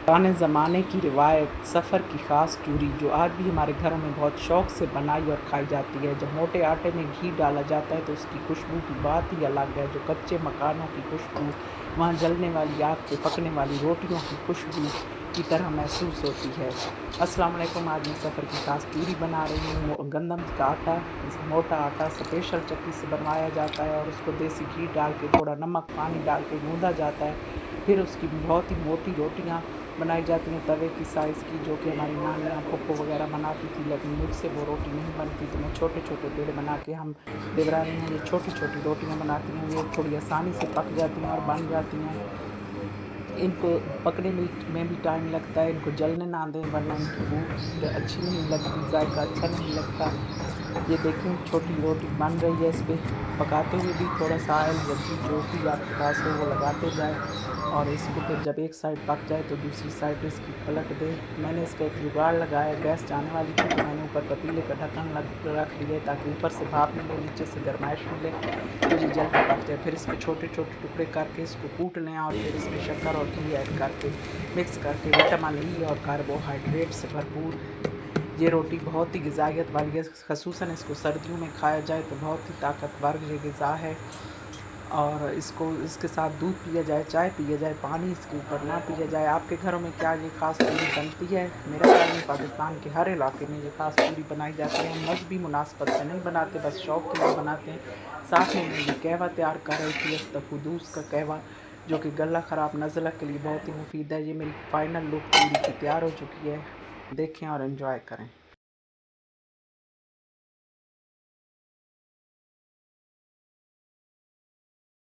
पुराने ज़माने की रिवायत सफ़र की ख़ास चूरी जो आज भी हमारे घरों में बहुत शौक़ से बनाई और खाई जाती है। जब मोटे आटे में घी डाला जाता है तो उसकी खुशबू की बात ही अलग है। जो कच्चे मकानों की खुशबू वहाँ जलने वाली आग पे पकने वाली रोटियों की खुशबू की तरह महसूस होती है। अस्सलाम वालेकुम। आज मैं सफ़र की ख़ास चूरी बना रही हूँ। गंदम का आटा, मोटा आटा स्पेशल चक्की से बनवाया जाता है और उसको देसी घी डाल के थोड़ा नमक पानी डाल के गूँधा जाता है। फिर उसकी बहुत ही मोटी रोटियाँ बनाई जाती हैं तवे की साइज़ की, जो कि हमारी नानियाँ फूफो वगैरह बनाती थी, लेकिन मुझसे वो रोटी नहीं बनती। तो मैं छोटे छोटे पेड़े बना के हम देवरानी हैं ये छोटी छोटी रोटियाँ बनाती हैं। ये थोड़ी आसानी से पक जाती हैं और बन जाती हैं। इनको पकने में भी टाइम लगता है। इनको जलने ना दें वरना इनकी बू अच्छी नहीं लगती, जायका अच्छा नहीं लगता। ये देखें छोटी रोटी बन रही है। इस पे पकाते हुए भी थोड़ा सा ऑयल या घी जो भी आपके पास हो वो लगाते जाएं और इसको फिर जब एक साइड पक जाए तो दूसरी साइड इसकी पलट दें। मैंने इसका एक जुगाड़ लगाया, गैस जाने वाली थी तो मैंने ऊपर पतीले का ढक्कन रख दिया ताकि ऊपर से भाप मिले, नीचे से गर्माइश मिले तो ये जल्दी पक जाए। फिर इसके छोटे छोटे टुकड़े करके इसको कूट लें और फिर इसमें शक्कर और घी ऐड करके मिक्स करके विटामिन ई और कार्बोहाइड्रेट से भरपूर ये रोटी बहुत ही ग़िज़ाइयत वाली है। ख़ुसूसन इसको सर्दियों में खाया जाए तो बहुत ही ताकतवर ये ग़िज़ा है। और इसको इसके साथ दूध पिया जाए, चाय पिया जाए, पानी इसके ऊपर ना पिया जाए। आपके घरों में क्या ये ख़ास पूरी बनती है? मेरे ख्याल में पाकिस्तान के हर इलाके में ये ख़ास पूरी बनाई जाती है। हम मज़हबी मुनासबत से नहीं बनाते, बस शौक़ के लिए बनाते हैं। साथ में मैं ये कहवा तैयार कर रही थी, अस्तफ़ुदूस का कहवा, जो कि गला ख़राब नज़ला के लिए बहुत ही मुफीद है। ये मेरी फ़ाइनल लुक पूरी की तैयार हो चुकी है। देखें और एंजॉय करें।